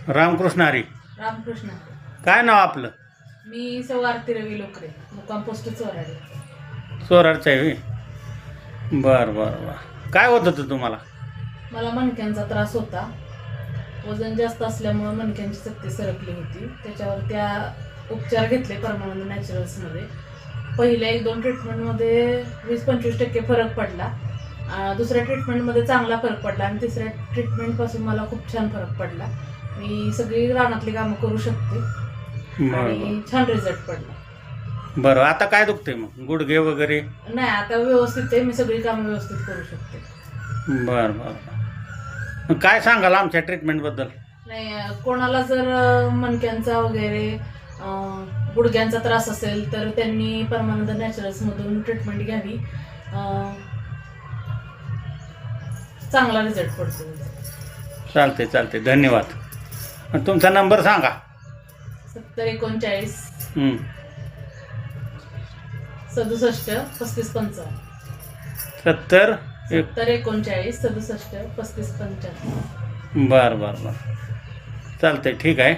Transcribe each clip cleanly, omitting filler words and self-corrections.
रामकृष्ण हरी. रामकृष्ण. काय नाव आपलं? मी सौ आरती रवी लोकरे, मुक्काम पोस्ट चोराडे. चोराडचं आहे. बरं बरं बरं. काय होत होतं तुम्हाला? मला मणक्यांचा त्रास होता. वजन जास्त असल्यामुळे मणक्यांची शक्ती सरकली होती. त्याच्यावर त्या उपचार घेतले परमानंद नॅचरल्समध्ये. पहिल्या 1-2 ट्रीटमेंटमध्ये 20-25% फरक पडला. दुसऱ्या ट्रीटमेंटमध्ये चांगला फरक पडला आणि तिसऱ्या ट्रीटमेंटपासून मला खूप छान फरक पडला. मी सगळी रानातली कामं करू शकते आणि छान रिझल्ट पडला. बरं, आता काय दुखतंय मग? गुडघे वगैरे? नाही, आता व्यवस्थित आहे. मी सगळी कामं व्यवस्थित करू शकते. बरं बरं. काय सांगाल आमच्या ट्रीटमेंटबद्दल? नाही, कोणाला जर मणक्यांचा वगैरे गुडघ्यांचा त्रास असेल तर त्यांनी परमानंद नॅचरल्समधून ट्रीटमेंट घ्यावी. चांगला रिझल्ट पडतो. चालते चालते, धन्यवाद. तुमचा नंबर सांगा. 7039 67 67 35 55. 70 7039 67 35 55. बरं बरं बरं. चालतंय, ठीक आहे.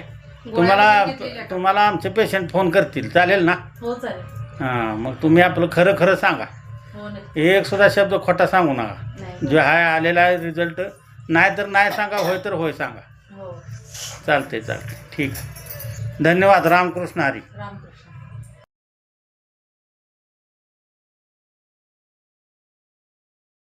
तुम्हाला आमचे पेशंट फोन करतील, चालेल ना? हो चालेल. हां, मग तुम्ही आपलं खरं खरं सांगा. हो नक्की. एक सुद्धा शब्द खोटा सांगू नका. नाही. जो आहे आलेला आहे रिझल्ट, नाही तर नाही सांगा, होय तर होय सांगा. हो. चालते चालते, ठीक. धन्यवाद. रामकृष्ण हरी. रामकृष्ण.